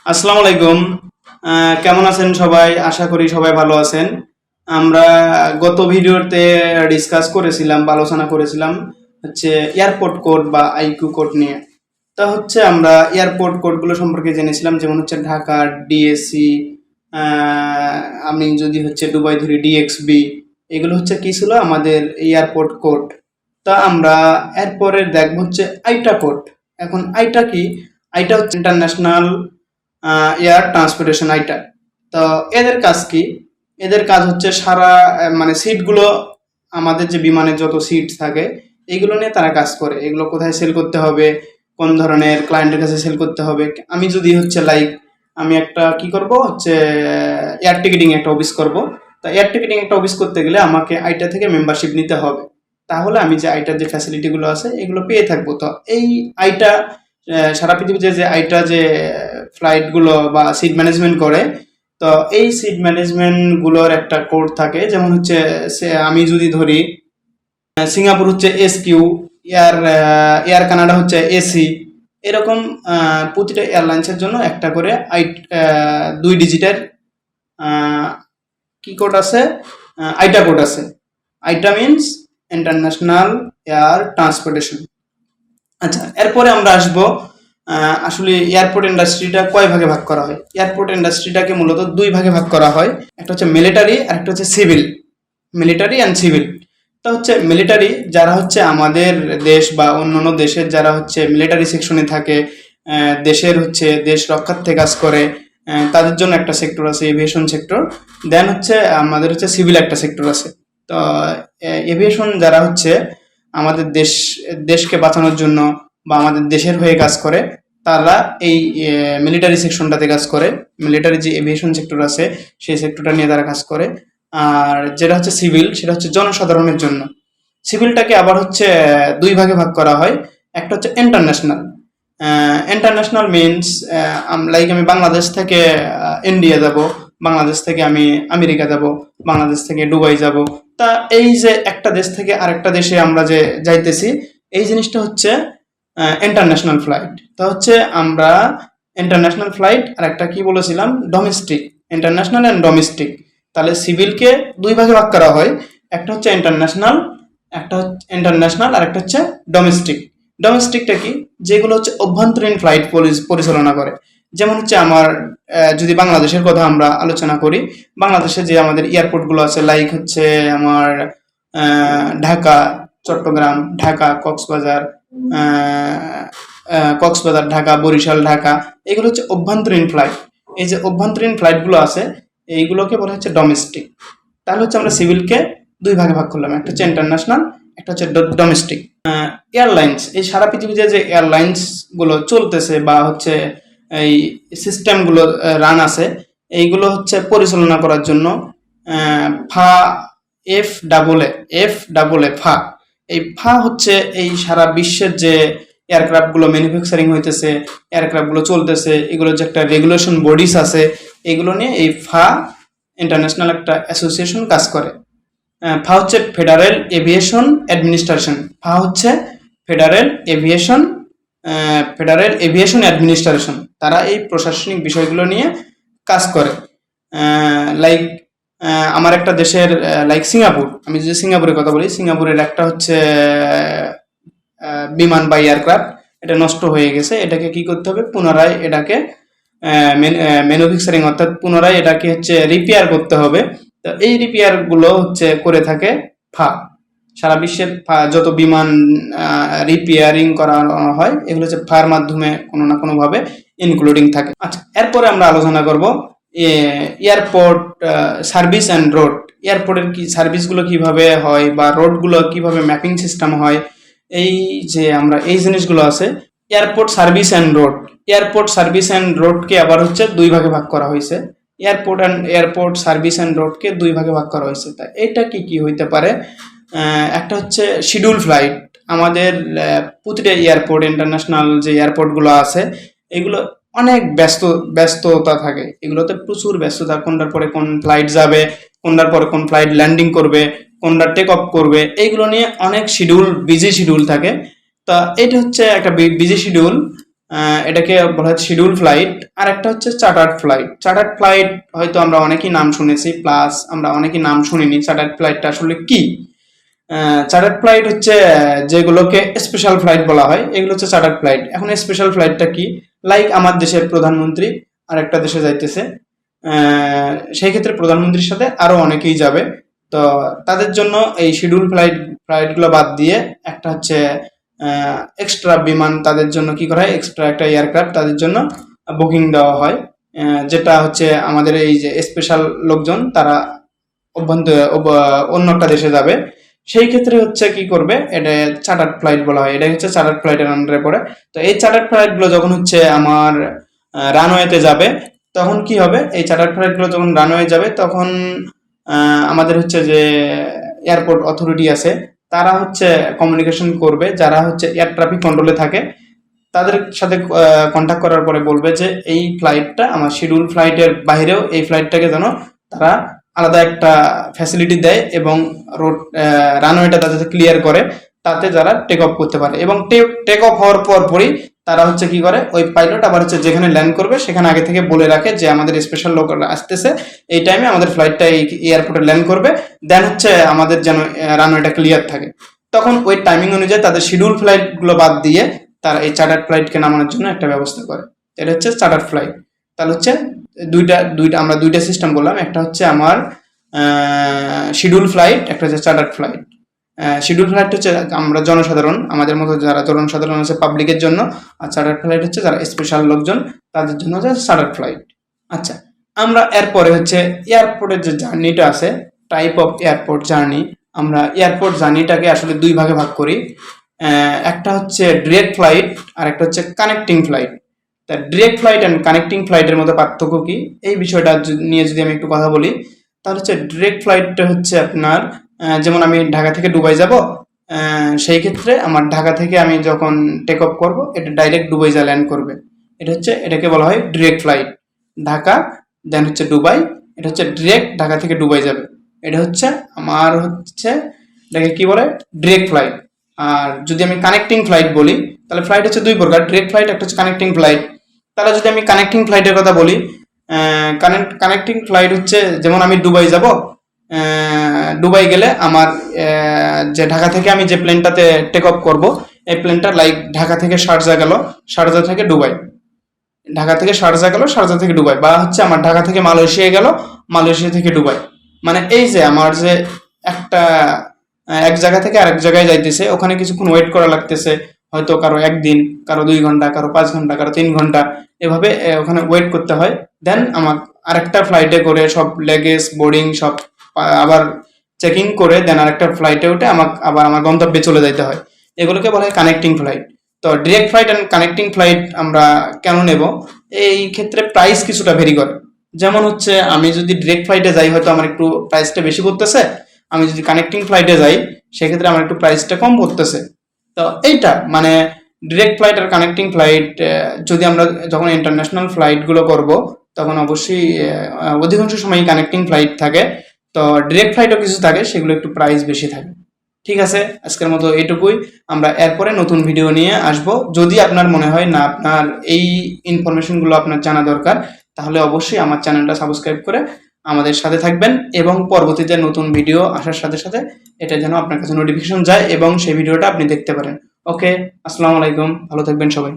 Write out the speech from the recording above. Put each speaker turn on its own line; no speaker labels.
আসসালামু আলাইকুম। কেমন আছেন সবাই? আশা করি সবাই ভালো আছেন। আমরা গত ভিডিওতে ডিসকাস করেছিলাম বা আলোচনা করেছিলাম হচ্ছে এয়ারপোর্ট কোড বা আইকিউ কোড নিয়ে। তা হচ্ছে আমরা এয়ারপোর্ট কোডগুলো সম্পর্কে জেনেছিলাম, যেমন হচ্ছে ঢাকা ডিএসি, আমি যদি হচ্ছে দুবাই ধরি ডিএক্সবি। এগুলো হচ্ছে কি ছিল আমাদের এয়ারপোর্ট কোড। তা আমরা এরপরে দেখব হচ্ছে আইটা কোড। এখন আইটা কি? আইটা হচ্ছে ইন্টারন্যাশনাল এয়ার ট্রান্সপোর্টেশন আইটা। তো এদের কাজ কি? এদের কাজ হচ্ছে সারা মানে সিটগুলো, আমাদের যে বিমানের যত সিট থাকে এইগুলো নিয়ে তারা কাজ করে। এগুলো কোথায় সেল করতে হবে, কোন ধরনের ক্লায়েন্টের কাছে সেল করতে হবে। আমি যদি হচ্ছে আমি একটা কি করব হচ্ছে এয়ার টিকেটিং একটা অফিস করব। তা এয়ার টিকেটিং একটা অফিস করতে গেলে আমাকে আইটা থেকে মেম্বারশিপ নিতে হবে। তাহলে আমি যে আইটার যে ফ্যাসিলিটিগুলো আছে এগুলো পেয়ে থাকবো। তো এই আইটা সারা পৃথিবীতে যে আইটা যে ফ্লাইটগুলো বা সিট ম্যানেজমেন্ট করে, তো এই সিট ম্যানেজমেন্ট গুলোর একটা কোড থাকে। যেমন হচ্ছে আমি যদি ধরি সিঙ্গাপুর হচ্ছে এসকিউ, এয়ার কানাডা হচ্ছে এসি। এরকম প্রতিটা এয়ারলাইন্সের জন্য একটা করে 2 ডিজিটের কি কোড আছে, আইটা কোড আছে। আইটা মিনস ইন্টারন্যাশনাল এয়ার ট্রান্সপোর্টেশন। আচ্ছা, এরপরে আমরা আসবো আসলে এয়ারপোর্ট ইন্ডাস্ট্রিটা কয় ভাগে ভাগ করা হয়। এয়ারপোর্ট ইন্ডাস্ট্রিটাকে মূলত 2 ভাগে ভাগ করা হয়, একটা হচ্ছে মিলিটারি আর একটা হচ্ছে সিভিল। Military and civil. তো হচ্ছে মিলিটারি যারা হচ্ছে আমাদের দেশ বা অন্যান্য দেশের যারা হচ্ছে মিলিটারি সেকশনে থাকে, দেশের হচ্ছে দেশ রক্ষার্থে কাজ করে, তাদের জন্য একটা সেক্টর আছে এভিয়েশন সেক্টর। দেন হচ্ছে আমাদের হচ্ছে সিভিল একটা সেক্টর আছে। তো এভিয়েশন যারা হচ্ছে আমাদের দেশকে বাঁচানোর জন্য বা আমাদের দেশের হয়ে কাজ করে, তারা এই মিলিটারি সেকশনটাতে কাজ করে। মিলিটারি যে এভিয়েশন সেক্টর আছে সেই সেক্টরটা নিয়ে তারা কাজ করে। আর যেটা হচ্ছে সিভিল, সেটা হচ্ছে জনসাধারণের জন্য। সিভিলটাকে আবার হচ্ছে 2 ভাগে ভাগ করা হয়। একটা হচ্ছে ইন্টারন্যাশনাল। ইন্টারন্যাশনাল মিনস আমি বাংলাদেশ থেকে ইন্ডিয়া যাব, বাংলাদেশ থেকে আমি আমেরিকা যাব, বাংলাদেশ থেকে দুবাই যাব। তা এই যে একটা দেশ থেকে আরেকটা দেশে আমরা যে যাইতেছি, এই জিনিসটা হচ্ছে ইন্টারন্যাশনাল ফ্লাইট। তা হচ্ছে আমরা ইন্টারন্যাশনাল ফ্লাইট আর একটা কি বলেছিলাম, ডোমেস্টিক। International and domestic. তাহলে সিভিলকে 2 ভাগে ভাগ করা হয়, একটা হচ্ছে ইন্টারন্যাশনাল, একটা হচ্ছে ইন্টারন্যাশনাল আর একটা হচ্ছে ডোমেস্টিক। ডোমেস্টিকটা কি? যেগুলো হচ্ছে অভ্যন্তরীণ ফ্লাইট পরিচালনা করে। যেমন হচ্ছে আমার যদি বাংলাদেশের কথা আমরা আলোচনা করি, বাংলাদেশে যে আমাদের এয়ারপোর্টগুলো আছে হচ্ছে আমার ঢাকা, চট্টগ্রাম, ঢাকা, কক্সবাজার, ঢাকা, বরিশাল, ঢাকা। এগুলো হচ্ছে অভ্যন্তরীণ ফ্লাইট। এই যে অভ্যন্তরীণ ফ্লাইটগুলো আছে এইগুলোকে বলা হচ্ছে ডোমেস্টিক। তাহলে হচ্ছে আমরা সিভিলকে 2 ভাগে ভাগ করলাম, একটা হচ্ছে ইন্টারন্যাশনাল, একটা হচ্ছে ডোমেস্টিক। এয়ারলাইন্স, এই সারা পৃথিবীতে যে এয়ারলাইন্স গুলো চলতেছে বা হচ্ছে এই সিস্টেমগুলো রান আছে, এইগুলো হচ্ছে পরিচালনা করার জন্য ফা এফ ডাবল এ ফা। এই ফা হচ্ছে এই সারা বিশ্বের যে এয়ারক্রাফট গুলো ম্যানুফ্যাকচারিং হইতেছে, এয়ারক্রাফট গুলো চলতেছে, এগুলো যে একটা রেগুলেশন বডিস আছে, এগুলো নিয়ে এই ফা ইন্টারন্যাশনাল একটা অ্যাসোসিয়েশন কাজ করে। ফা হচ্ছে ফেডারেল এভিয়েশন অ্যাডমিনিস্ট্রেশন। ফা হচ্ছে ফেডারেল এভিয়েশন অ্যাডমিনিস্ট্রেশন। তারা এই প্রশাসনিক বিষয়গুলো নিয়ে কাজ করে। লাইক আমার একটা দেশের সিঙ্গাপুর, আমি যদি সিঙ্গাপুরের কথা বলি, সিঙ্গাপুরের একটা হচ্ছে বিমান বা এয়ারক্রাফট, এটা নষ্ট হয়ে গেছে। এটাকে কি করতে হবে? পুনরায় এটাকে ম্যানুফ্যাকচারিং অর্থাৎ পুনরায় এটাকে হচ্ছে রিপেয়ার করতে হবে। তো এই রিপেয়ার গুলো হচ্ছে করে থাকে ফা। সারা বিশ্বের যত বিমান রিপেয়ারিং করানো হয় এগুলো হচ্ছে ফার মাধ্যমে কোনো না কোনো ভাবে ইনক্লুডিং থাকে। আচ্ছা, এরপরে আমরা আলোচনা করব এয়ারপোর্ট সার্ভিস অ্যান্ড রোড। এয়ারপোর্টের কি সার্ভিসগুলো কিভাবে হয় বা রোডগুলো কিভাবে ম্যাপিং সিস্টেম হয়, এই যে আমরা এই জিনিসগুলো আছে। Airport service and road, airport service and রোডকে আবার হচ্ছে 2 ভাগে ভাগ করা হয়েছে। এয়ারপোর্ট সার্ভিস অ্যান্ড রোডকে 2 ভাগে ভাগ করা হয়েছে। তা এটা কি কি হইতে পারে? একটা হচ্ছে শিডিউল ফ্লাইট। আমাদের প্রতিটা এয়ারপোর্ট, ইন্টারন্যাশনাল যে এয়ারপোর্টগুলো আছে এগুলো অনেক ব্যস্ততা থাকে, এগুলোতে প্রচুর ব্যস্ততা। কোনটার পরে কোন ফ্লাইট যাবে, কোনটার পরে কোন ফ্লাইট ল্যান্ডিং করবে, কোনটা টেক অফ করবে, এইগুলো নিয়ে অনেক বিজি শিডিউল থাকে। তা এটা হচ্ছে একটা বিজি শিডিউল। এটাকে বলা হয় শিডিউল ফ্লাইট। আর একটা হচ্ছে চার্টার্ড ফ্লাইট। চার্টার্ড ফ্লাইট হয়তো আমরা অনেকেই নাম শুনেছি, প্লাস আমরা অনেকেই নাম শুনিনি। চার্টার্ড ফ্লাইটটা আসলে কি? চার্টার্ড ফ্লাইট হচ্ছে যেগুলোকে স্পেশাল ফ্লাইট বলা হয়, এগুলো হচ্ছে চার্টার্ড ফ্লাইট। এখন স্পেশাল ফ্লাইটটা কি? লাইক আমার দেশের প্রধানমন্ত্রী আর একটা দেশে যাইতেছে, সেই ক্ষেত্রে প্রধানমন্ত্রীর সাথে আরো অনেকেই যাবে। তো তাদের জন্য এই শিডিউল ফ্লাইটগুলো বাদ দিয়ে একটা হচ্ছে এক্সট্রা বিমান তাদের জন্য কি করা হয়, এক্সট্রা একটা এয়ারক্রাফট তাদের জন্য বুকিং দেওয়া হয়, যেটা হচ্ছে আমাদের এই যে স্পেশাল লোকজন তারা অন্য একটা দেশে যাবে। সেই ক্ষেত্রে হচ্ছে কি করবে, এটা চার্টার্ড ফ্লাইট বলা হয়, এটা হচ্ছে চার্টার্ড ফ্লাইটের আন্ডারে পড়ে। তো এই চার্টার্ড ফ্লাইটগুলো যখন হচ্ছে আমার রানওয়েতে যাবে, তখন কি হবে, এই চার্টার্ড ফ্লাইটগুলো যখন রানওয়ে যাবে তখন আমাদের হচ্ছে যে এয়ারপোর্ট অথরিটি আছে, তারা হচ্ছে কমিউনিকেশন করবে, যারা হচ্ছে এয়ার ট্রাফিক কন্ট্রোলে থাকে তাদের সাথে কন্ট্যাক্ট করার পরে বলবে যে এই ফ্লাইটটা আমার শিডিউল ফ্লাইটের বাইরেও এই ফ্লাইটটাকে যেন তারা আলাদা একটা ফ্যাসিলিটি দেয় এবং রোড রানওয়েটা তাদের ক্লিয়ার করে, তাতে যারা টেক অফ করতে পারে। এবং টেক অফ হওয়ার পরই তারা হচ্ছে কি করে, ওই পাইলট আবার হচ্ছে যেখানে ল্যান্ড করবে সেখানে আগে থেকে বলে রাখে যে আমাদের স্পেশাল লোক আসতেছে, এই টাইমে আমাদের ফ্লাইটটা এই এয়ারপোর্টে ল্যান্ড করবে, দেন হচ্ছে আমাদের যেন রানওয়েটা ক্লিয়ার থাকে। তখন ওই টাইমিং অনুযায়ী তাদের শিডিউল ফ্লাইটগুলো বাদ দিয়ে তারা এই চার্টার্ড ফ্লাইটকে নামানোর জন্য একটা ব্যবস্থা করে। এটা হচ্ছে চার্টার্ড ফ্লাইট। তাহলে হচ্ছে দুইটা আমরা দুইটা সিস্টেম বললাম, একটা হচ্ছে আমার শিডিউল ফ্লাইট, একটা হচ্ছে চার্টার্ড ফ্লাইট। শিডিউল ফ্লাইট হচ্ছে আমরা জনসাধারণ, আমাদের মতো যারা জনসাধারণ আছে পাবলিকের জন্য, আর চার্টার্ড ফ্লাইট হচ্ছে যারা স্পেশাল লোকজন তাদের জন্য হচ্ছে চার্টার্ড ফ্লাইট। আচ্ছা, আমরা এরপরে হচ্ছে এয়ারপোর্টের যে জার্নিটা আছে, টাইপ অফ এয়ারপোর্ট জার্নি। আমরা এয়ারপোর্ট জার্নিটাকে আসলে দুই ভাগে ভাগ করি। একটা হচ্ছে ডিরেক্ট ফ্লাইট আর একটা হচ্ছে কানেক্টিং ফ্লাইট। তা ডিরেক্ট ফ্লাইট অ্যান্ড কানেক্টিং ফ্লাইটের মধ্যে পার্থক্য কি, এই বিষয়টা নিয়ে যদি আমি একটু কথা বলি, তাহলে হচ্ছে ডিরেক্ট ফ্লাইটটা হচ্ছে আপনার যেমন আমি ঢাকা থেকে দুবাই যাব, সেই ক্ষেত্রে আমার ঢাকা থেকে আমি যখন টেক অফ করবো এটা ডাইরেক্ট দুবাই যা ল্যান্ড করবে, এটাকে বলা হয় ডিরেক্ট ফ্লাইট। ঢাকা দেন হচ্ছে দুবাই, এটা হচ্ছে ডিরেক্ট ঢাকা থেকে দুবাই যাবে, এটা হচ্ছে আমার হচ্ছে এটাকে কি বলে, ডিরেক্ট ফ্লাইট। আর যদি আমি কানেক্টিং ফ্লাইট বলি, তাহলে ফ্লাইট হচ্ছে দুই প্রকার, ডিরেক্ট ফ্লাইট একটা হচ্ছে কানেক্টিং ফ্লাইট। তাহলে যদি আমি কানেক্টিং ফ্লাইটের কথা বলি, কানেক্টিং ফ্লাইট হচ্ছে যেমন আমি দুবাই যাব, দুবাই গেলে আমার যে ঢাকা থেকে আমি যে প্লেনটাতে টেক অফ করব, এই প্লেনটা লাইক ঢাকা থেকে শারজা গেল, শারজা থেকে দুবাই, ঢাকা থেকে শারজা গেল, শারজা থেকে দুবাই, বা হচ্ছে আমার ঢাকা থেকে মালয়েশিয়া গেল, মালয়েশিয়া থেকে দুবাই। মানে এই যে আমার যে একটা এক জায়গা থেকে আরেক জায়গায় যাইতেছে, ওখানে কিছুক্ষণ ওয়েট করা লাগতেছে, হয়তো কারো একদিন, কারো 2 ঘন্টা, কারো 5 ঘন্টা, কারো 3 ঘন্টা, এভাবে ওখানে ওয়েট করতে হয়। দেন আমার আরেকটা ফ্লাইটে করে সব লেগেজ বোর্ডিং সব আবার চেকিং করে দেন আরেকটা ফ্লাইটে উঠে আমাকে আবার আমার গন্তব্যে চলে যেতে হয়, এগুলোকে বলা হয় কানেক্টিং ফ্লাইট। তো direct flight and connecting flight আমরা কেন নেব, এই ক্ষেত্রে প্রাইস কিছুটা ভেরি করে। যেমন হচ্ছে আমি যদি ডিরেক্ট ফ্লাইটে যাই হয়তো আমার একটু প্রাইসটা বেশি পড়তেছে, আমি যদি কানেক্টিং ফ্লাইটে যাই সেক্ষেত্রে আমার একটু প্রাইসটা কম পড়তেছে। তো এইটা মানে ডিরেক্ট ফ্লাইট আর কানেক্টিং ফ্লাইট, যদি আমরা যখন ইন্টারন্যাশনাল ফ্লাইটগুলো করব তখন অবশ্যই অধিকাংশ সময় কানেক্টিং ফ্লাইট থাকে। তো ডিরেক্ট ফ্লাইটও কিছু থাকে, সেগুলো একটু প্রাইস বেশি থাকে। ঠিক আছে, আজকের মতো এটুকুই। আমরা এরপরে নতুন ভিডিও নিয়ে আসব। যদি আপনার মনে হয় না আপনার এই ইনফরমেশনগুলো আপনার জানা দরকার, তাহলে অবশ্যই আমার চ্যানেলটা সাবস্ক্রাইব করে আমাদের সাথে থাকবেন এবং পরবর্তীতে নতুন ভিডিও আসার সাথে সাথে এটা যেন আপনার কাছে নোটিফিকেশন যায় এবং সেই ভিডিওটা আপনি দেখতে পারেন। ওকে, আসসালামু আলাইকুম, ভালো থাকবেন সবাই।